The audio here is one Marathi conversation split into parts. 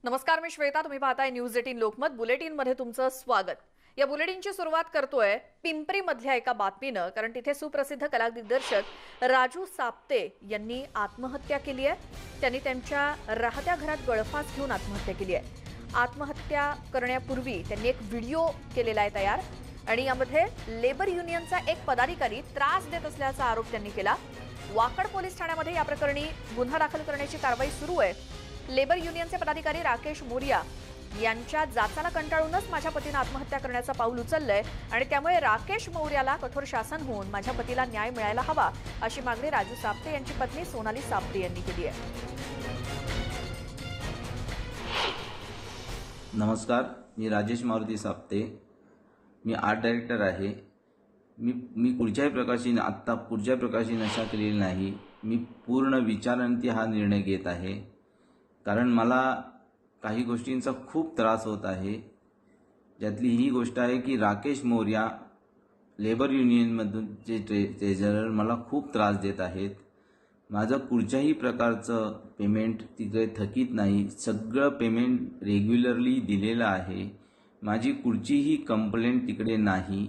नमस्कार, मी श्वेता. तुम्ही पाहताय न्यूज 18 लोकमत. बुलेटिनमध्ये तुमचं स्वागत. या बुलेटिनची सुरुवात करतोय पिंपरी मधल्या एका बातमीनं, कारण तिथे सुप्रसिद्ध कला दिग्दर्शक राजू साप्ते यांनी आत्महत्या केली आहे. त्यांनी त्यांच्या राहत्या घरात गळफास घेऊन आत्महत्या केली आहे. आत्महत्या करण्यापूर्वी त्यांनी एक व्हिडिओ केलेला आहे तयार, आणि यामध्ये लेबर युनियनचा एक पदाधिकारी त्रास देत असल्याचा आरोप त्यांनी केला. वाकड पोलीस ठाण्यामध्ये या प्रकरणी गुन्हा दाखल करण्याची कारवाई सुरू आहे. लेबर युनियनचे पदाधिकारी राकेश मोरिया यांच्या जाचाला कंटाळूनच माझ्या पतीने आत्महत्या करण्याचं पाऊल उचललंय, आणि त्यामुळे राकेश मोरियाला कठोर शासन होऊन माझ्या पतीला न्याय मिळायला हवा, अशी मागणी राजू साप्ते यांची पत्नी सोनाली साप्ते यांनी केली आहे. नमस्कार, मी राजेश मारुती साप्ते. मी आर्ट डायरेक्टर आहे. मी पुढच्या प्रकाशी नशा केलेली नाही. मी पूर्ण विचारांती हा निर्णय घेत आहे, कारण मला काही गोष्टींचा खूप त्रास होत आहे. ज्यातली ही गोष्ट आहे की राकेश मोरिया लेबर युनियनमधून जे ट्रेझरर मला खूप त्रास देत आहेत. माझं कुठच्याही प्रकारचं पेमेंट तिकडे थकीत नाही. सगळं पेमेंट रेग्युलरली दिलेलं आहे. माझी कुठचीही कंप्लेंट तिकडे नाही.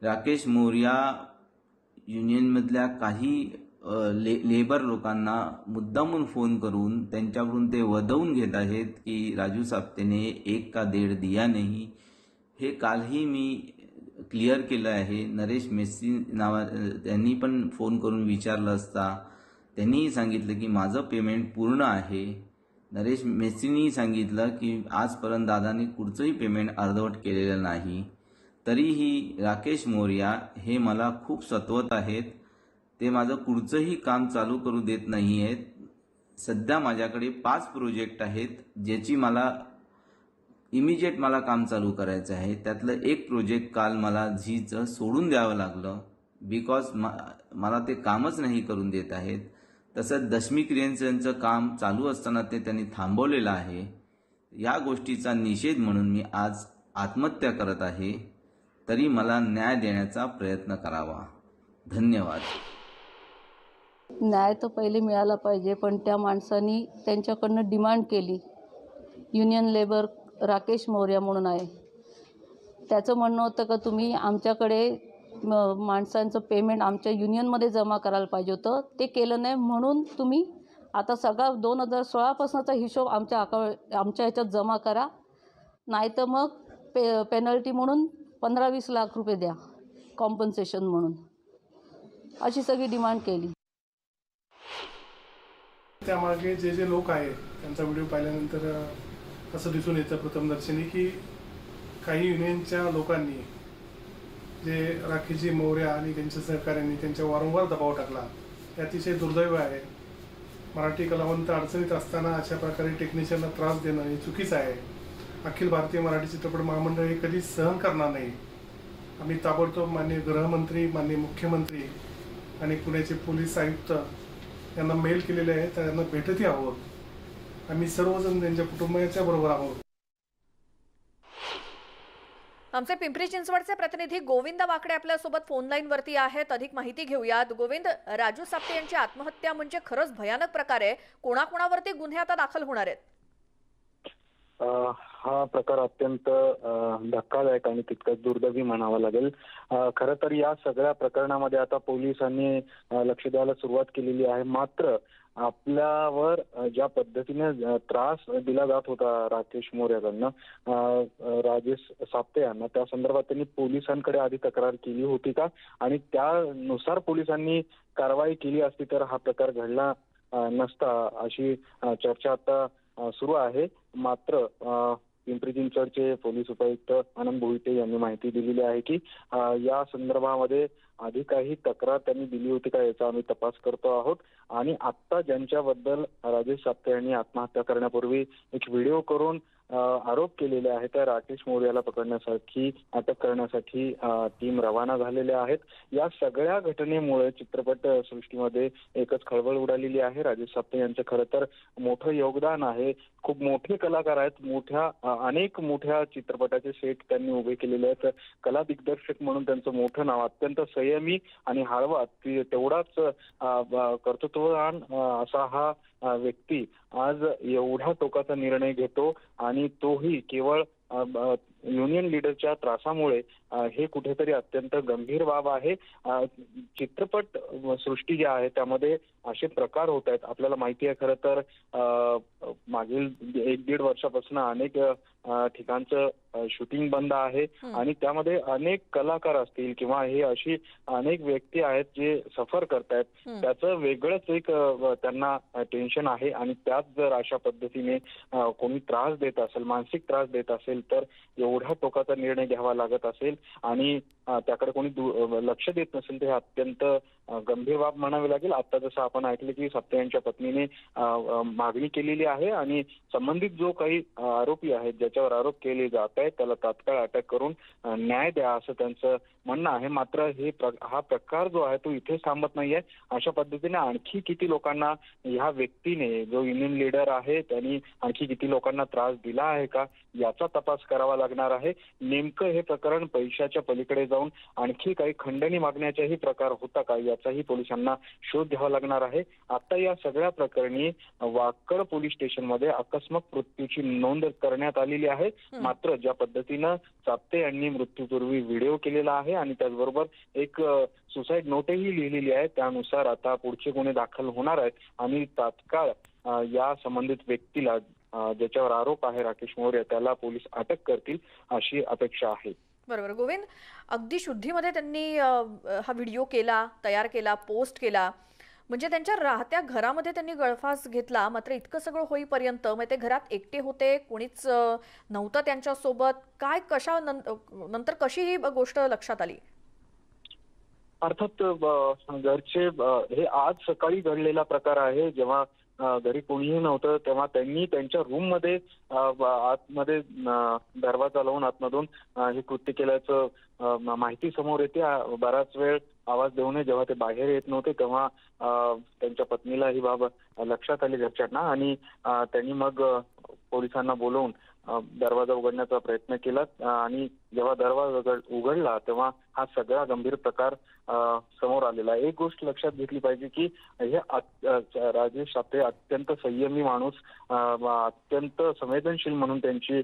राकेश मोरिया युनियनमधल्या काही लेबर लोकांना मुद्दामून फोन करून त्यांच्याकडून ते वदवून घेत आहेत की राजू साप्तेने 1 का 1.5 दिया नाही. हे कालही मी क्लिअर केलं आहे. नरेश मेस्सी त्यांनी पण फोन करून विचारलं असता त्यांनीही सांगितलं की माझं पेमेंट पूर्ण आहे. नरेश मेस्सीनी सांगितलं की आजपर्यंत दादानी कुठचंही पेमेंट अर्धवट केलेलं नाही. तरीही राकेश मोरिया हे मला खूप सतवत आहेत. ते माझं कुठचंही काम चालू करू देत नाही आहेत. सध्या माझ्याकडे 5 प्रोजेक्ट आहेत, ज्याची इमिजिएट मला काम चालू करायचं आहे. त्यातलं एक प्रोजेक्ट काल मला झीचं सोडून द्यावं लागलं, बिकॉज मला ते कामच नाही करून देत आहेत. तसंच दशमी क्रिएशनचं काम चालू असताना ते त्यांनी थांबवलेलं आहे. या गोष्टीचा निषेध म्हणून मी आज आत्महत्या करत आहे. तरी मला न्याय देण्याचा प्रयत्न करावा. धन्यवाद. न्याय तर पहिले मिळाला पाहिजे, पण त्या माणसांनी त्यांच्याकडनं डिमांड केली. युनियन लेबर राकेश मोरिया म्हणून आहे, त्याचं म्हणणं होतं का तुम्ही आमच्याकडे माणसांचं पेमेंट आमच्या युनियनमध्ये जमा करायला पाहिजे होतं. ते केलं नाही, म्हणून तुम्ही आता सगळा 2016पासूनचा हिशोब आमच्या ह्याच्यात जमा करा, नाही तर मग पेनल्टी म्हणून 15-20 लाख रुपये द्या कॉम्पन्सेशन म्हणून, अशी सगळी डिमांड केली. त्यामागे जे लोक आहेत त्यांचा व्हिडिओ पाहिल्यानंतर असं दिसून येतं प्रथमदर्शनी की काही युनियनच्या लोकांनी जे राकेशजी मोरिया आणि त्यांच्या सहकाऱ्यांनी त्यांच्यावर वारंवार दबाव टाकला. हे अतिशय दुर्दैव आहे. मराठी कलावंत अडचणीत असताना अशा प्रकारे टेक्निशियनला त्रास देणं हे चुकीचं आहे. अखिल भारतीय मराठी चित्रपट महामंडळ हे कधी सहन करणार नाही. आम्ही ताबडतोब माननीय गृहमंत्री, माननीय मुख्यमंत्री आणि पुण्याचे पोलीस आयुक्त यांना मेल केलेले आहे. त्यांना भेटतही आहोत. आम्ही सर्वजण त्यांच्या कुटुंबाच्या बरोबर आहोत. आमचे पिंपरी चिंचवडचे प्रतिनिधी गोविंद वाकडे आपल्यासोबत फोन लाईन वरती आहेत. अधिक माहिती घेऊयात. गोविंद, राजू साप्ते यांची आत्महत्या म्हणजे खरंच भयानक प्रकार आहे. कोणाकोणावरती गुन्हे आता दाखल होणार आहेत? हा प्रकार अत्यंत धक्कादायक आणि तितकाच दुर्दैवी म्हणावा लागेल. खरं तर या सगळ्या प्रकरणामध्ये आता पोलिसांनी लक्ष द्यायला सुरुवात केलेली आहे. मात्र आपल्यावर ज्या पद्धतीने त्रास दिला जात होता राकेश मोरियाकडनं राजेश साप्ते यांना, त्या संदर्भात त्यांनी पोलिसांकडे आधी तक्रार केली होती का, आणि त्यानुसार पोलिसांनी कारवाई केली असती तर हा प्रकार घडला नसता, अशी चर्चा आता सुरू आहे. मात्र पिंपरी चिंचवडचे पोलीस उपायुक्त आनंद भोईटे यांनी माहिती दिलेली आहे की या संदर्भामध्ये आधी काही तक्रार त्यांनी दिली होती का याचा आम्ही तपास करतो आहोत, आणि आता ज्यांच्याबद्दल राजेश साप्ते यांनी आत्महत्या करण्यापूर्वी एक व्हिडिओ करून आरोप केलेले आहेत त्या राकेश मोरियाला पकडण्यासाठी, अटक करण्यासाठी टीम रवाना झालेले आहेत. या सगळ्या घटनेमुळे चित्रपट सृष्टीमध्ये एकच खळबळ उडालेली आहे. राजेश साप्ते यांचं खरं तर मोठं योगदान आहे. खूप मोठे कलाकार आहेत. अनेक मोठ्या चित्रपटाचे सेट त्यांनी उभे केलेले आहेत. कला दिग्दर्शक म्हणून त्यांचं मोठं नाव, अत्यंत संयमी आणि हळवा तेवढाच कर्तृत्ववान असा हा व्यक्ती आज एवढा टोकाचा निर्णय घेतो आणि तोही केवळ युनियन लीडरच्या त्रासामुळे हे कुठेतरी अत्यंत गंभीर बाब आहे. चित्रपट सृष्टी जी आहे त्यामध्ये असे प्रकार होत आहेत. आपल्याला माहिती आहे खरं तर मागील 1-1.5 वर्षापासून अनेक ठिकाणचं शूटिंग बंद आहे आणि त्यामध्ये अनेक कलाकार असतील किंवा हे अशी अनेक व्यक्ती आहेत जे सफर करतायत. त्याचं वेगळंच एक त्यांना टेन्शन आहे आणि त्यात जर अशा पद्धतीने कोणी त्रास देत असेल, मानसिक त्रास देत असेल तर एवढा टोकाचा निर्णय घ्यावा लागत असेल आणि त्याकडे कोणी लक्ष देत नसेल तर हे अत्यंत गंभीर बाब म्हणावी लागेल. आता जसं आपण ऐकलं की साप्ते यांच्या पत्नीने मागणी केलेली आहे आणि संबंधित जो काही आरोपी आहेत ज्याच्यावर आरोप केले जात आहेत त्याला तात्काळ अटक करून न्याय द्या असं त्यांचं म्हणणं आहे. मात्र हा प्रकार जो आहे तो इथेच थांबत नाहीये. अशा पद्धतीने आणखी किती लोकांना ह्या व्यक्तीने जो युनियन लीडर आहे त्यांनी आणखी किती लोकांना त्रास दिला आहे का याचा तपास करावा लागणार आहे. नेमकं हे प्रकरण पैशाच्या पलीकडे जाऊन आणखी काही खंडणी मागण्याचाही प्रकार होता का याचाही पोलिसांना शोध घ्यावा लागणार आहे. आता या सगळ्या प्रकरणी वाकड पोलीस स्टेशनमध्ये अकस्मात मृत्यूची नोंद करण्यात आलेली आहे. मात्र ज्या पद्धतीनं साप्ते यांनी मृत्यूपूर्वी व्हिडिओ केलेला आहे आणि त्याचबरोबर एक सुसाईड नोटही लिहिलेली आहे त्यानुसार आता पुढचे गुन्हे दाखल होणार आहेत आणि तात्काळ या संबंधित व्यक्तीला ज्याच्यावर आरोप आहे राकेश मोरे त्याला पोलीस अटक करतील अशी अपेक्षा आहे. बरोबर गोविंद, अगदी शुद्धीमध्ये त्यांनी हा व्हिडिओ केला, तयार केला, पोस्ट केला, म्हणजे त्यांच्या राहत्या घरामध्ये त्यांनी गळफास घेतला. मात्र इतकं सगळं होईपर्यंत मग ते घरात एकटे होते, कोणीच नव्हतं त्यांच्यासोबत. काय कशा नंतर कशी ही गोष्ट लक्षात आली? अर्थात घरचे हे आज सकाळी घडलेला प्रकार आहे. जेव्हा घरी कोणीही नव्हतं तेव्हा त्यांनी त्यांच्या रूम मध्ये आतमध्ये दरवाजा लावून आतमधून हे कृत्य केल्याचं माहिती समोर येते. बराच वेळ आवाज देऊनही जेव्हा ते बाहेर येत नव्हते तेव्हा त्यांच्या पत्नीला ही बाब लक्षात आली घरच्यांना आणि त्यांनी मग पोलिसांना बोलवून दरवाजा उघडण्याचा प्रयत्न केला आणि जेव्हा दरवाजा उघडला तेव्हा हा सगळा गंभीर प्रकार समोर आलेला. एक गोष्ट लक्षात घेतली पाहिजे की हे राजेश साप्ते अत्यंत संयमी माणूस, अत्यंत संवेदनशील म्हणून त्यांची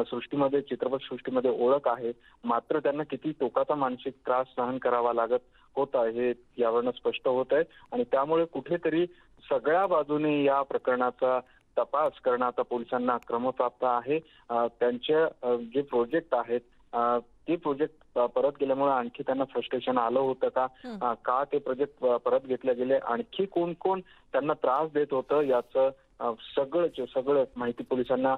सृष्टीमध्ये चित्रपट सृष्टीमध्ये ओळख आहे. मात्र त्यांना किती टोकाचा मानसिक त्रास सहन करावा लागत होता हे यावरून स्पष्ट होत आहे आणि त्यामुळे कुठेतरी सगळ्या बाजूने या प्रकरणाचा तपास करणं आता पोलिसांना क्रमप्राप्त आहे. त्यांचे जे प्रोजेक्ट आहेत ते प्रोजेक्ट परत गेल्यामुळे आणखी त्यांना फ्रस्ट्रेशन आलं होतं का ते प्रोजेक्ट परत घेतले गेले, आणखी कोण कोण त्यांना त्रास देत होतं याचं सगळं माहिती पोलिसांना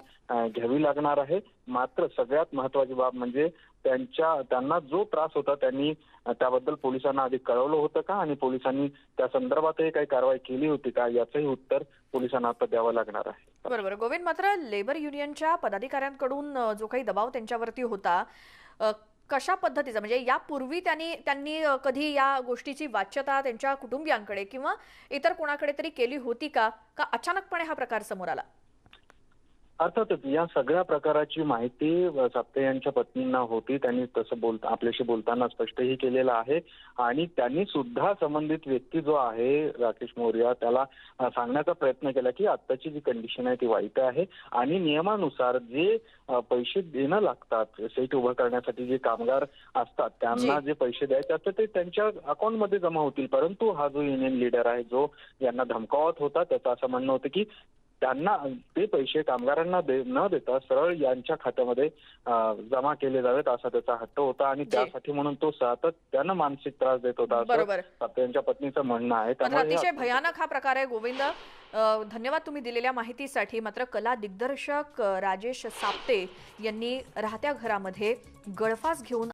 घ्यावी लागणार आहे. मात्र सगळ्यात महत्वाची बाब म्हणजे त्यांना जो त्रास होता त्यांनी त्याबद्दल पोलिसांना आधी कळवलं होतं का आणि पोलिसांनी त्या संदर्भातही काही कारवाई केली होती का याचंही उत्तर पोलिसांना आता द्यावं लागणार आहे. बरोबर गोविंद, मात्र लेबर युनियनच्या पदाधिकाऱ्यांकडून जो काही दबाव त्यांच्यावरती होता कशा पद्धतीचा, म्हणजे यापूर्वी त्यांनी कधी या गोष्टीची वाच्यता त्यांच्या कुटुंबियांकडे किंवा इतर कोणाकडे तरी केली होती का अचानकपणे हा प्रकार समोर आला? अर्थातच या सगळ्या प्रकाराची माहिती साप्ते यांच्या पत्नींना होती. त्यांनी तसं आपल्याशी बोलताना स्पष्टही केलेलं आहे आणि त्यांनी सुद्धा संबंधित व्यक्ती जो आहे राकेश मोरिया त्याला सांगण्याचा प्रयत्न केला की आत्ताची जी कंडिशन आहे ती वाईट आहे आणि नियमानुसार जे पैसे देणं लागतात सेट उभं करण्यासाठी जे कामगार असतात त्यांना जे पैसे द्यायचे असतात ते त्यांच्या अकाउंटमध्ये जमा होतील. परंतु हा जो युनियन लीडर आहे जो यांना धमकावत होता त्याचं असं म्हणणं होतं की त्यांना ते पैसे कामगारांना न देता सरळ यांच्या खात्यामध्ये जमा केले जावेत असा त्याचा हट्ट होता आणि त्यासाठी म्हणून तो सातत्यानं मानसिक त्रास देत होता असं साप्ते यांच्या पत्नीचं म्हणणं आहे. त्यामुळे अतिशय भयानक हा प्रकार आहे. गोविंद, धन्यवाद तुम्ही दिलेल्या माहितीसाठी. मात्र कला दिग्दर्शक राजेश साप्ते यांनी राहत्या घरामध्ये गळफास घेऊन